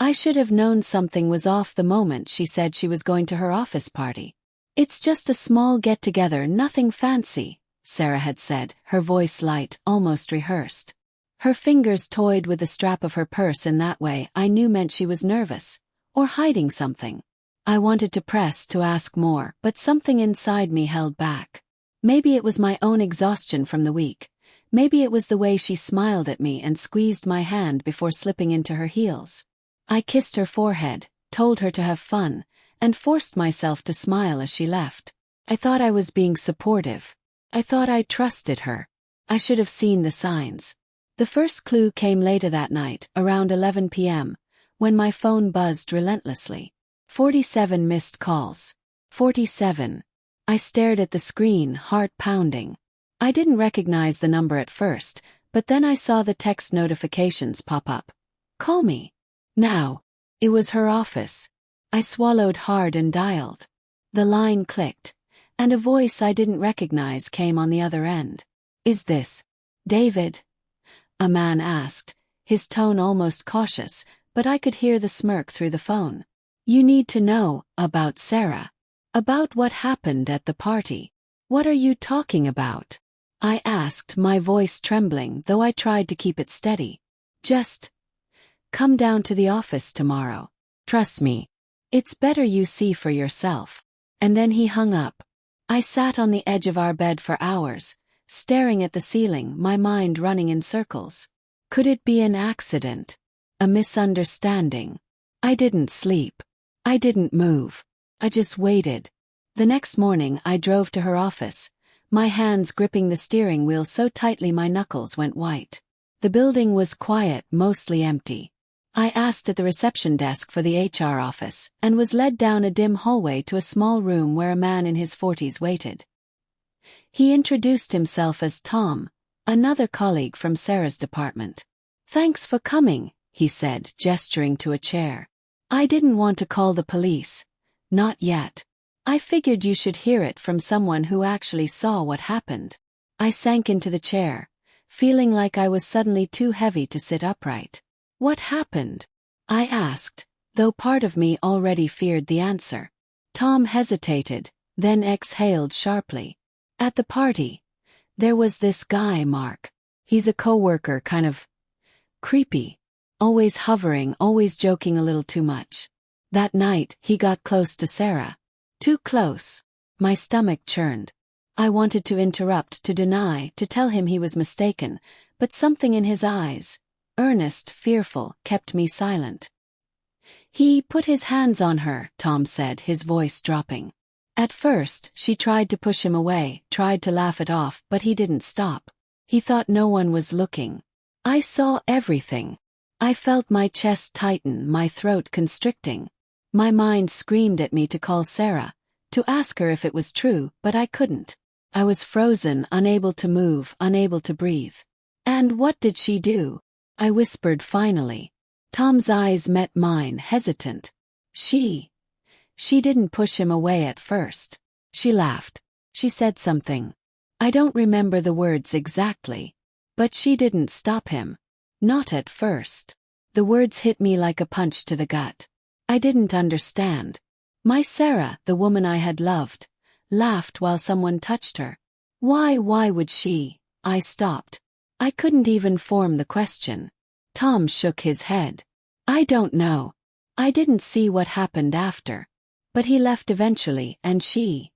I should have known something was off the moment she said she was going to her office party. It's just a small get-together, nothing fancy, Sarah had said, her voice light, almost rehearsed. Her fingers toyed with the strap of her purse in that way I knew meant she was nervous, or hiding something. I wanted to press to ask more, but something inside me held back. Maybe it was my own exhaustion from the week. Maybe it was the way she smiled at me and squeezed my hand before slipping into her heels. I kissed her forehead, told her to have fun, and forced myself to smile as she left. I thought I was being supportive. I thought I trusted her. I should have seen the signs. The first clue came later that night, around 11 p.m., when my phone buzzed relentlessly. 47 missed calls. 47. I stared at the screen, heart pounding. I didn't recognize the number at first, but then I saw the text notifications pop up. Call me. Now. It was her office. I swallowed hard and dialed. The line clicked, and a voice I didn't recognize came on the other end. Is this David? A man asked, his tone almost cautious, but I could hear the smirk through the phone. You need to know about Sarah. About what happened at the party. What are you talking about? I asked, my voice trembling, though I tried to keep it steady. Just come down to the office tomorrow. Trust me. It's better you see for yourself. And then he hung up. I sat on the edge of our bed for hours, staring at the ceiling, my mind running in circles. Could it be an accident? A misunderstanding? I didn't sleep. I didn't move. I just waited. The next morning I drove to her office, my hands gripping the steering wheel so tightly my knuckles went white. The building was quiet, mostly empty. I asked at the reception desk for the HR office, and was led down a dim hallway to a small room where a man in his 40s waited. He introduced himself as Tom, another colleague from Sarah's department. Thanks for coming, he said, gesturing to a chair. I didn't want to call the police. Not yet. I figured you should hear it from someone who actually saw what happened. I sank into the chair, feeling like I was suddenly too heavy to sit upright. What happened? I asked, though part of me already feared the answer. Tom hesitated, then exhaled sharply. At the party, there was this guy, Mark. He's a coworker, kind of creepy. Always hovering, always joking a little too much. That night, he got close to Sarah. Too close. My stomach churned. I wanted to interrupt, to deny, to tell him he was mistaken, but something in his eyes, earnest, fearful, kept me silent. He put his hands on her, Tom said, his voice dropping. At first, she tried to push him away, tried to laugh it off, but he didn't stop. He thought no one was looking. I saw everything. I felt my chest tighten, my throat constricting. My mind screamed at me to call Sarah, to ask her if it was true, but I couldn't. I was frozen, unable to move, unable to breathe. And what did she do? I whispered finally. Tom's eyes met mine, hesitant. She didn't push him away at first. She laughed. She said something. I don't remember the words exactly. But she didn't stop him. Not at first. The words hit me like a punch to the gut. I didn't understand. My Sarah, the woman I had loved, laughed while someone touched her. Why would she? I stopped. I couldn't even form the question. Tom shook his head. I don't know. I didn't see what happened after. But he left eventually, and she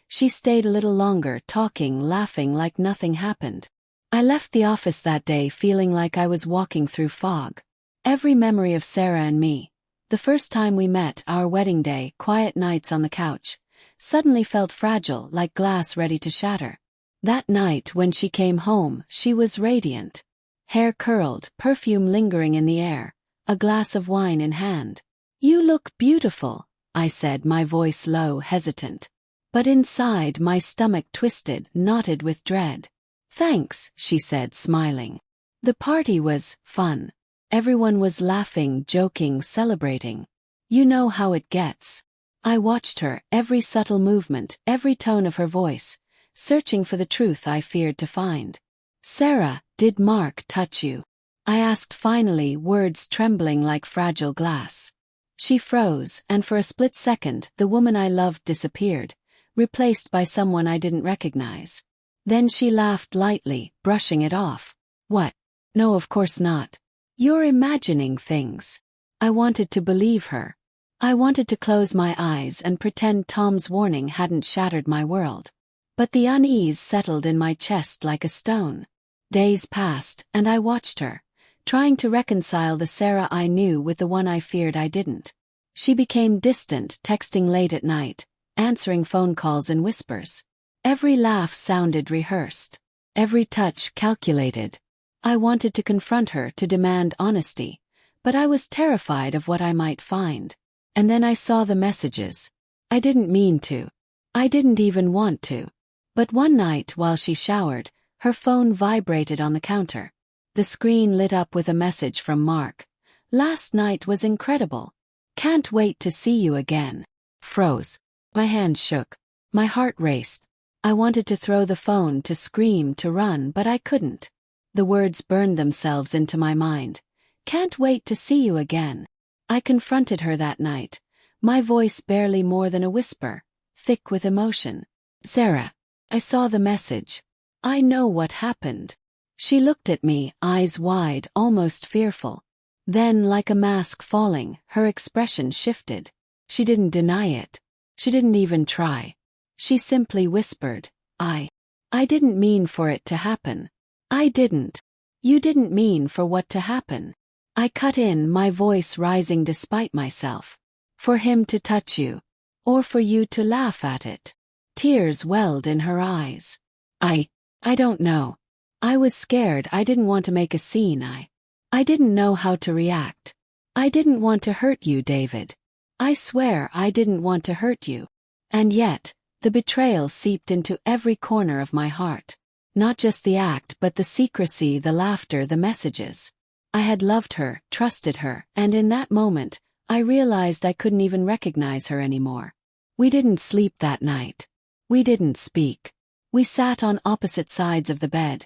stayed a little longer, talking, laughing like nothing happened. I left the office that day feeling like I was walking through fog. Every memory of Sarah and me, the first time we met, our wedding day, quiet nights on the couch, suddenly felt fragile, like glass ready to shatter. That night when she came home, she was radiant. Hair curled, perfume lingering in the air, a glass of wine in hand. You look beautiful, I said, my voice low, hesitant. But inside my stomach twisted, knotted with dread. Thanks, she said, smiling. The party was fun. Everyone was laughing, joking, celebrating. You know how it gets. I watched her, every subtle movement, every tone of her voice, searching for the truth I feared to find. Sarah, did Mark touch you? I asked finally, words trembling like fragile glass. She froze, and for a split second, the woman I loved disappeared, replaced by someone I didn't recognize. Then she laughed lightly, brushing it off. What? No, of course not. You're imagining things. I wanted to believe her. I wanted to close my eyes and pretend Tom's warning hadn't shattered my world. But the unease settled in my chest like a stone. Days passed, and I watched her, trying to reconcile the Sarah I knew with the one I feared I didn't. She became distant, texting late at night, answering phone calls in whispers. Every laugh sounded rehearsed. Every touch calculated. I wanted to confront her, to demand honesty, but I was terrified of what I might find. And then I saw the messages. I didn't mean to. I didn't even want to. But one night while she showered, her phone vibrated on the counter. The screen lit up with a message from Mark. Last night was incredible. Can't wait to see you again. Froze. My hands shook. My heart raced. I wanted to throw the phone, to scream, to run, but I couldn't. The words burned themselves into my mind. Can't wait to see you again. I confronted her that night, my voice barely more than a whisper, thick with emotion. Sarah, I saw the message. I know what happened. She looked at me, eyes wide, almost fearful. Then, like a mask falling, her expression shifted. She didn't deny it. She didn't even try. She simply whispered, I didn't mean for it to happen. I didn't. You didn't mean for what to happen. I cut in, my voice rising despite myself. For him to touch you. Or for you to laugh at it. Tears welled in her eyes. I don't know. I was scared. I didn't want to make a scene. I didn't know how to react. I didn't want to hurt you, David. I swear I didn't want to hurt you. And yet, the betrayal seeped into every corner of my heart. Not just the act, but the secrecy, the laughter, the messages. I had loved her, trusted her, and in that moment, I realized I couldn't even recognize her anymore. We didn't sleep that night. We didn't speak. We sat on opposite sides of the bed,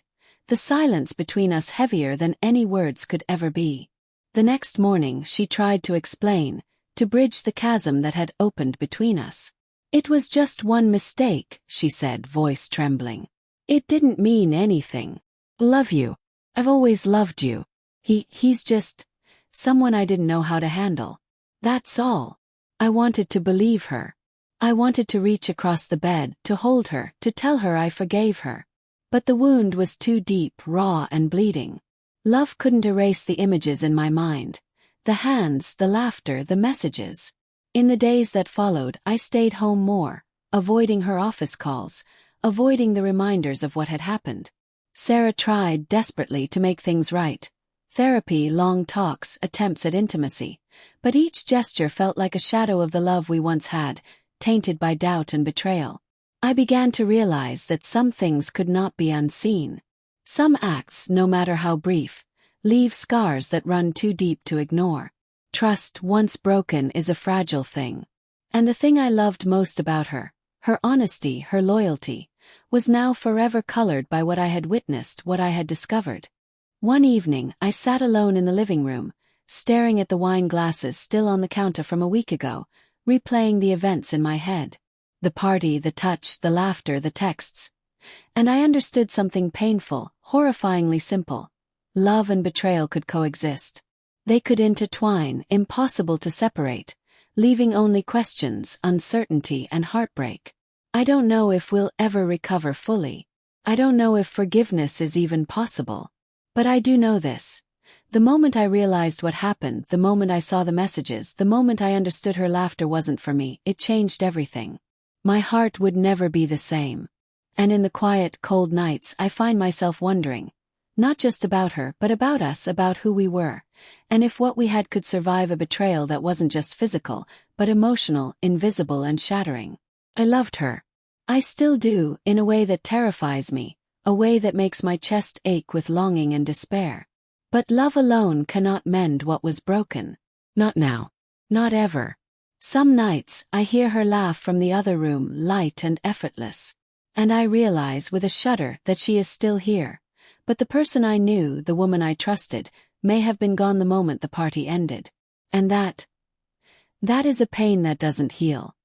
the silence between us heavier than any words could ever be. The next morning she tried to explain, to bridge the chasm that had opened between us. It was just one mistake, she said, voice trembling. It didn't mean anything. Love you. I've always loved you. He's just someone I didn't know how to handle. That's all. I wanted to believe her. I wanted to reach across the bed, to hold her, to tell her I forgave her. But the wound was too deep, raw and bleeding. Love couldn't erase the images in my mind. The hands, the laughter, the messages. In the days that followed, I stayed home more, avoiding her office calls, avoiding the reminders of what had happened. Sarah tried desperately to make things right. Therapy, long talks, attempts at intimacy. But each gesture felt like a shadow of the love we once had, tainted by doubt and betrayal. I began to realize that some things could not be unseen. Some acts, no matter how brief, leave scars that run too deep to ignore. Trust, once broken, is a fragile thing. And the thing I loved most about her, her honesty, her loyalty, was now forever colored by what I had witnessed, what I had discovered. One evening, I sat alone in the living room, staring at the wine glasses still on the counter from a week ago, replaying the events in my head. The party, the touch, the laughter, the texts. And I understood something painful, horrifyingly simple. Love and betrayal could coexist. They could intertwine, impossible to separate, leaving only questions, uncertainty, and heartbreak. I don't know if we'll ever recover fully. I don't know if forgiveness is even possible. But I do know this. The moment I realized what happened, the moment I saw the messages, the moment I understood her laughter wasn't for me, it changed everything. My heart would never be the same. And in the quiet, cold nights, I find myself wondering, not just about her, but about us, about who we were, and if what we had could survive a betrayal that wasn't just physical, but emotional, invisible, and shattering. I loved her. I still do, in a way that terrifies me, a way that makes my chest ache with longing and despair. But love alone cannot mend what was broken. Not now. Not ever. Some nights, I hear her laugh from the other room, light and effortless. And I realize with a shudder that she is still here. But the person I knew, the woman I trusted, may have been gone the moment the party ended. And that is a pain that doesn't heal.